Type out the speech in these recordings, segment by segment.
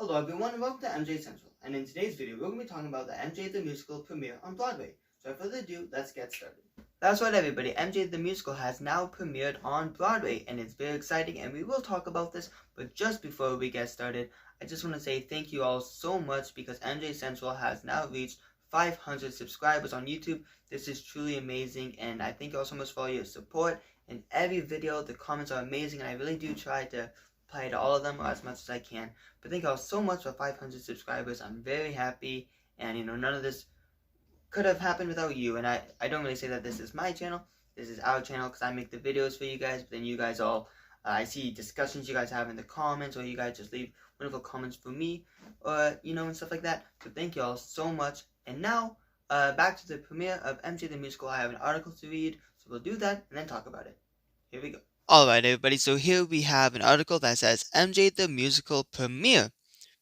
Hello everyone and welcome to MJ Central, and in today's video we're going to be talking about the MJ the Musical premiere on Broadway. So without further ado, let's get started. That's right everybody, MJ the Musical has now premiered on Broadway and it's very exciting and we will talk about this, but just before we get started, I just want to say thank you all so much because MJ Central has now reached 500 subscribers on YouTube. This is truly amazing and I thank you all so much for all your support. In every video, the comments are amazing and I really do try to reply to all of them or as much as I can. But thank you all so much for 500 subscribers. I'm very happy, and none of this could have happened without you. And I don't really say that this is my channel. This is our channel because I make the videos for you guys. But then you guys all, I see discussions you guys have in the comments, or you guys just leave wonderful comments for me, or and stuff like that. So thank you all so much. And now, back to the premiere of MJ the Musical. I have an article to read, so we'll do that and then talk about it. Here we go. Alright everybody, so here we have an article that says MJ the Musical premiere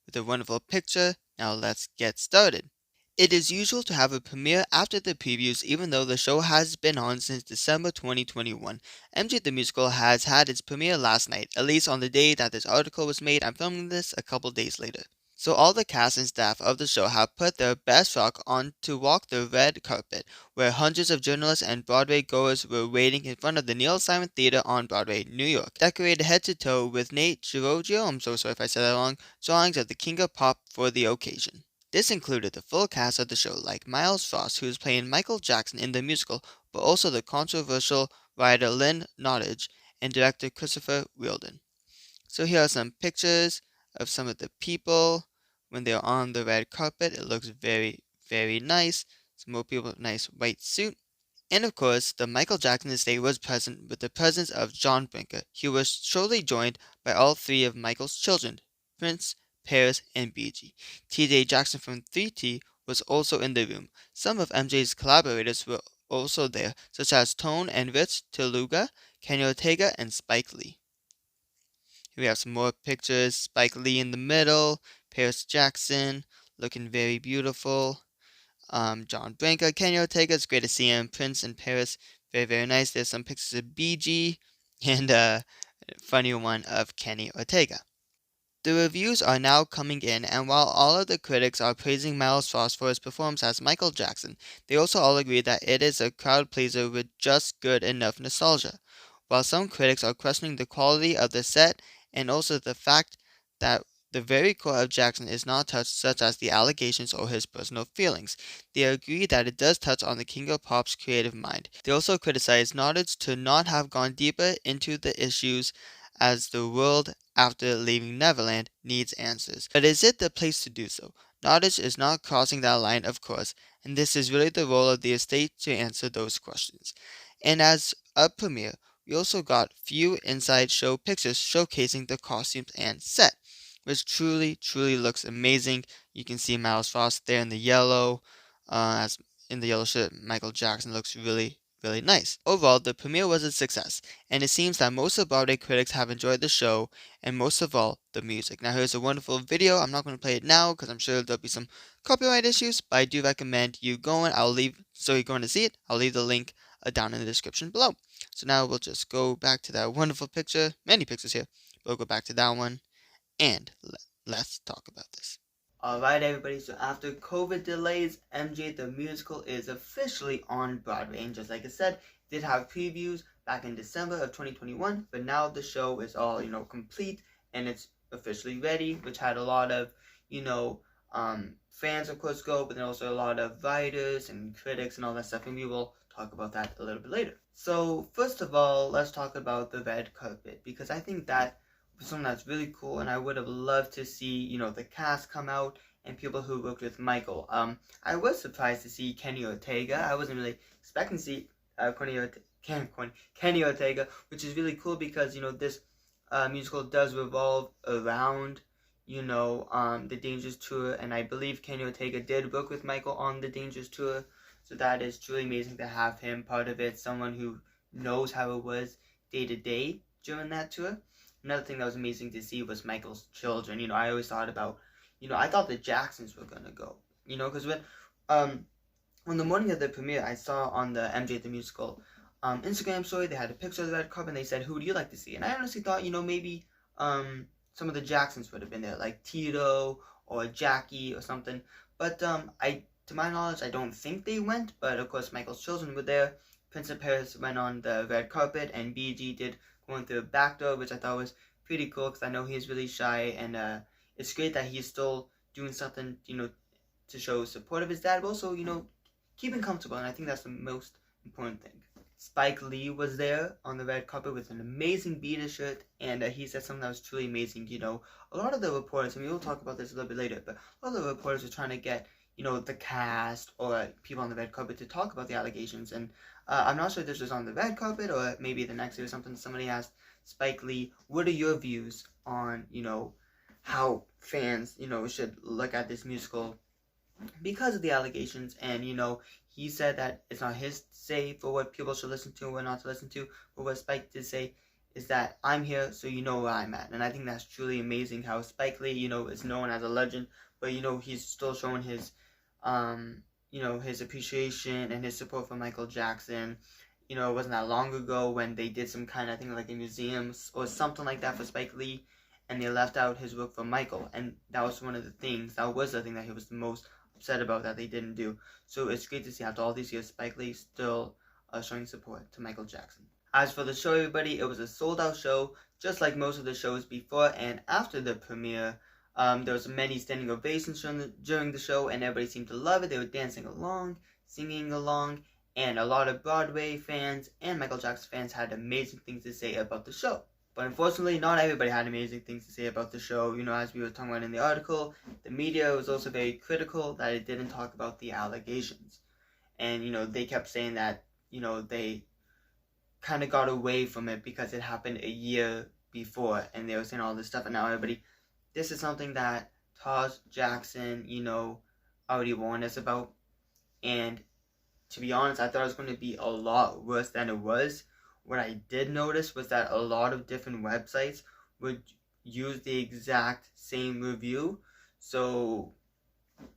with a wonderful picture. Now let's get started. It is usual to have a premiere after the previews even though the show has been on since December 2021. MJ the Musical has had its premiere last night, at least on the day that this article was made. I'm filming this a couple days later. So all the cast and staff of the show have put their best rock on to walk the red carpet, where hundreds of journalists and Broadway goers were waiting in front of the Neil Simon Theater on Broadway, New York, decorated head to toe with Nate Giorgio, I'm so sorry if I said that wrong, drawings of the King of Pop for the occasion. This included the full cast of the show, like Miles Frost, who is playing Michael Jackson in the musical, but also the controversial writer Lynn Nottage and director Christopher Wheeldon. So here are some pictures of some of the people when they're on the red carpet. It looks very, very nice. Some more people with nice white suit. And of course, the Michael Jackson estate was present with the presence of John Brinker. He was shortly joined by all three of Michael's children, Prince, Paris, and BG. TJ Jackson from 3T was also in the room. Some of MJ's collaborators were also there, such as Tone and Rich Teluga, Kenny Ortega, and Spike Lee. We have some more pictures. Spike Lee in the middle. Paris Jackson looking very beautiful. John Branca, Kenny Ortega. It's great to see him. Prince and Paris, very, very nice. There's some pictures of BG and a funny one of Kenny Ortega. The reviews are now coming in, and while all of the critics are praising Miles Frost for his performance as Michael Jackson, they also all agree that it is a crowd pleaser with just good enough nostalgia. While some critics are questioning the quality of the set and also the fact that the very core of Jackson is not touched, such as the allegations or his personal feelings, they agree that it does touch on the King of Pop's creative mind. They also criticize Nottage to not have gone deeper into the issues, as the world after leaving Neverland needs answers. But is it the place to do so? Nottage is not crossing that line, of course, and this is really the role of the estate to answer those questions. And as a premiere, we also got few inside show pictures showcasing the costumes and set, which truly looks amazing. You can see Miles Frost there in the yellow, as in the yellow shirt. Michael Jackson looks really nice. Overall, the premiere was a success, and it seems that most of Broadway critics have enjoyed the show, and most of all, the music. Now here's a wonderful video. I'm not going to play it now because I'm sure there'll be some copyright issues, but I do recommend you going. So you're going to see it. I'll leave the link down in the description below. So now we'll just go back to that wonderful picture. Many pictures here. We'll go back to that one, and let's talk about this. Alright everybody, so after COVID delays, MJ the Musical is officially on Broadway, and just like I said, it did have previews back in December of 2021, but now the show is all, complete, and it's officially ready, which had a lot of, fans of course go, but then also a lot of writers and critics and all that stuff, and we will talk about that a little bit later. So first of all, let's talk about the red carpet, because I think that something that's really cool, and I would have loved to see, the cast come out and people who worked with Michael. I was surprised to see Kenny Ortega. I wasn't really expecting to see Kenny Ortega, which is really cool because, this musical does revolve around, the Dangerous Tour, and I believe Kenny Ortega did work with Michael on the Dangerous Tour, so that is truly amazing to have him part of it, someone who knows how it was day to day during that tour. Another thing that was amazing to see was Michael's children. I always thought about, I thought the Jacksons were gonna go, because when the morning of the premiere, I saw on the MJ the Musical Instagram story, they had a picture of the red carpet, and they said, "Who do you like to see?" And I honestly thought, maybe some of the Jacksons would have been there, like Tito or Jackie or something. But to my knowledge, I don't think they went. But of course, Michael's children were there. Prince of Paris went on the red carpet, and BG did going through the back door, which I thought was pretty cool because I know he's really shy, and it's great that he's still doing something, to show support of his dad, but also, keeping comfortable, and I think that's the most important thing. Spike Lee was there on the red carpet with an amazing Beatles shirt, and he said something that was truly amazing. A lot of the reporters, and we'll talk about this a little bit later, but a lot of the reporters were trying to get, the cast or people on the red carpet to talk about the allegations, and I'm not sure if this was on the red carpet or maybe the next day or something. Somebody asked Spike Lee, what are your views on, how fans, should look at this musical because of the allegations, and he said that it's not his say for what people should listen to or not to listen to, but what Spike did say is that I'm here so you know where I'm at, and I think that's truly amazing how Spike Lee, is known as a legend, but he's still showing his his appreciation and his support for Michael Jackson. It wasn't that long ago when they did some kind of thing like a museum or something like that for Spike Lee, and they left out his work for Michael, and that was one of the things, that was the thing that he was the most upset about that they didn't do. So it's great to see after all these years, Spike Lee still showing support to Michael Jackson. As for the show, everybody, it was a sold-out show, just like most of the shows before and after the premiere. There was many standing ovations during the show, and everybody seemed to love it. They were dancing along, singing along, and a lot of Broadway fans and Michael Jackson fans had amazing things to say about the show. But unfortunately, not everybody had amazing things to say about the show. As we were talking about in the article, the media was also very critical that it didn't talk about the allegations. And, they kept saying that, they kind of got away from it because it happened a year before, and they were saying all this stuff, and now everybody, this is something that Taj Jackson, already warned us about. And to be honest, I thought it was going to be a lot worse than it was. What I did notice was that a lot of different websites would use the exact same review. So,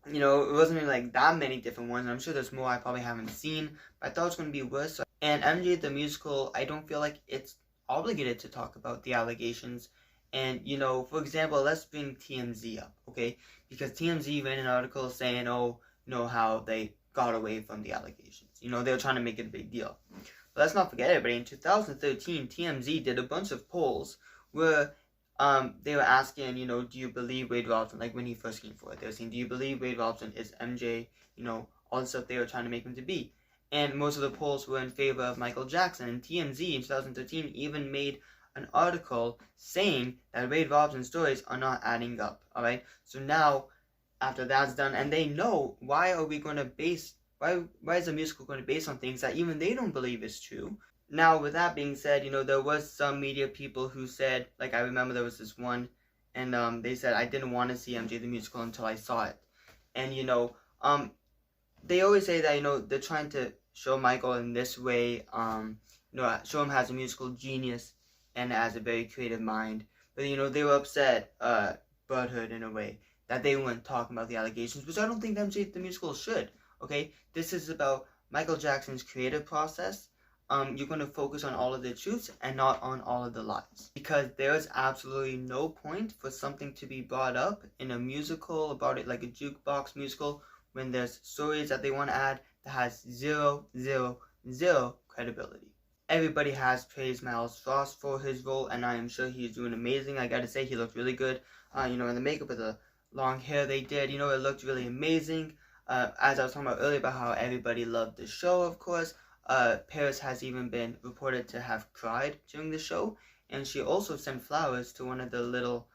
it wasn't really like that many different ones. I'm sure there's more I probably haven't seen, but I thought it was going to be worse. And MJ the Musical, I don't feel like it's obligated to talk about the allegations. And, for example, let's bring TMZ up, okay? Because TMZ ran an article saying, how they got away from the allegations. They were trying to make it a big deal. But let's not forget, everybody, in 2013, TMZ did a bunch of polls where they were asking, do you believe Wade Robson, like when he first came forward, they were saying, do you believe Wade Robson is MJ, all the stuff they were trying to make him to be. And most of the polls were in favor of Michael Jackson, and TMZ in 2013 even made an article saying that Wade Robson's stories are not adding up, alright? So now, after that's done, and they know, why is a musical going to base on things that even they don't believe is true? Now, with that being said, there was some media people who said, like I remember there was this one, and they said, I didn't want to see MJ the Musical until I saw it. And, they always say that, they're trying to show Michael in this way, show him as a musical genius and as a very creative mind. But, they were upset, butthurt in a way, that they weren't talking about the allegations, which I don't think MJ the Musical should. Okay, this is about Michael Jackson's creative process. You're going to focus on all of the truths and not on all of the lies. Because there is absolutely no point for something to be brought up in a musical, about it like a jukebox musical, when there's stories that they want to add that has zero credibility. Everybody has praised Miles Frost for his role, and I am sure he's doing amazing. I gotta say, he looked really good. In the makeup with the long hair they did, it looked really amazing. As I was talking about earlier about how everybody loved the show, of course, Paris has even been reported to have cried during the show, and she also sent flowers to one of the little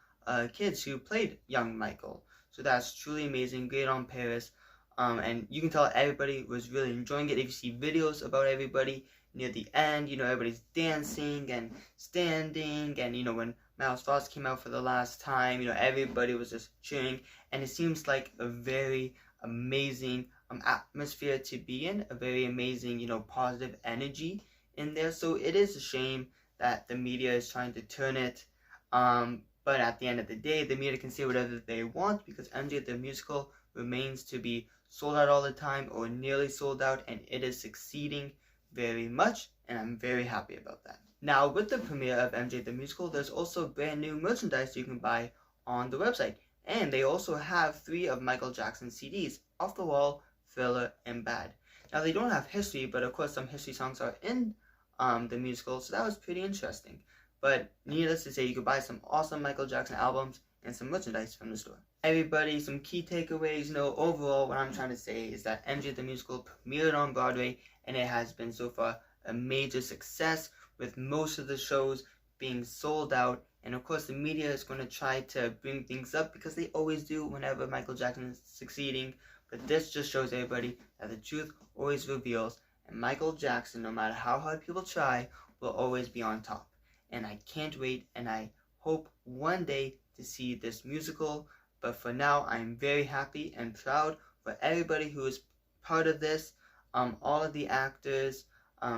kids who played young Michael. So that's truly amazing. Great on Paris. And you can tell everybody was really enjoying it. If you see videos about everybody near the end, everybody's dancing and standing, and when Miles Frost came out for the last time, everybody was just cheering, and it seems like a very amazing atmosphere to be in, a very amazing, positive energy in there. So it is a shame that the media is trying to turn it, but at the end of the day, the media can say whatever they want, because MJ the Musical remains to be sold out all the time, or nearly sold out, and it is succeeding very much, and I'm very happy about that. Now, with the premiere of MJ the Musical, there's also brand new merchandise you can buy on the website. And they also have 3 of Michael Jackson's CDs, Off the Wall, Thriller, and Bad. Now, they don't have history, but of course some history songs are in the musical, so that was pretty interesting. But needless to say, you could buy some awesome Michael Jackson albums and some merchandise from the store. Everybody, some key takeaways. Overall, what I'm trying to say is that MJ the Musical premiered on Broadway, and it has been so far a major success, with most of the shows being sold out. And of course, the media is going to try to bring things up, because they always do whenever Michael Jackson is succeeding. But this just shows everybody that the truth always reveals, and Michael Jackson, no matter how hard people try, will always be on top. And I can't wait, and I hope one day to see this musical. But for now, I'm very happy and proud for everybody who is part of this. All of the actors,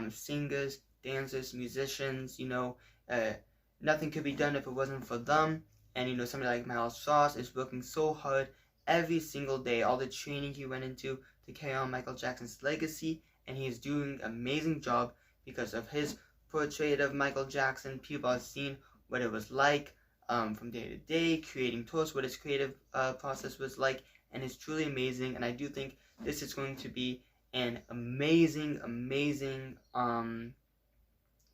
singers, dancers, musicians, nothing could be done if it wasn't for them. And somebody like Miles Strauss is working so hard every single day, all the training he went into to carry on Michael Jackson's legacy, and he is doing an amazing job because of his portrait of Michael Jackson. People have seen what it was like from day to day, creating tours, what his creative process was like, and it's truly amazing. And I do think this is going to be an amazing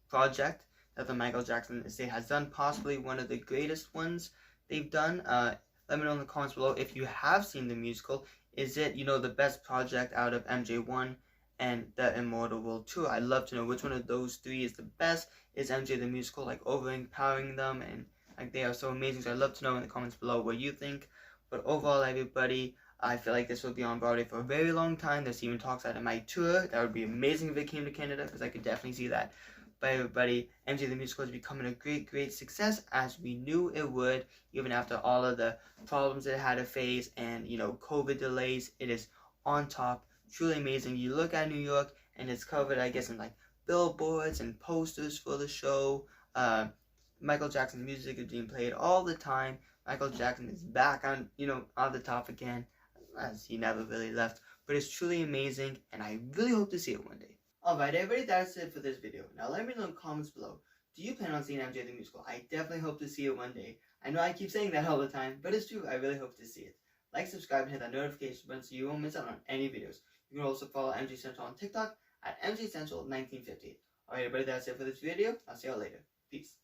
project that the Michael Jackson estate has done, possibly one of the greatest ones they've done. Let me know in the comments below if you have seen the musical. Is it, the best project out of MJ1 and the Immortal World Tour? I'd love to know which one of those 3 is the best. Is MJ the Musical overpowering them, and they are so amazing? So I'd love to know in the comments below what you think. But overall, everybody, I feel like this will be on Broadway for a very long time. There's even talks that it might tour. That would be amazing if it came to Canada, because I could definitely see that. But everybody, MJ the Musical is becoming a great success, as we knew it would, even after all of the problems it had to face and COVID delays. It is on top, truly amazing. You look at New York, and it's covered, I guess, in like billboards and posters for the show. Michael Jackson's music is being played all the time. Michael Jackson is back on the top again, as he never really left. But it's truly amazing, and I really hope to see it one day. Alright everybody, that's it for this video. Now let me know in the comments below, do you plan on seeing MJ the Musical? I definitely hope to see it one day. I know I keep saying that all the time, but it's true, I really hope to see it. Like, subscribe, and hit that notification button so you won't miss out on any videos. You can also follow MJ Central on TikTok at MJ Central 1950. Alright everybody, that's it for this video. I'll see y'all later. Peace.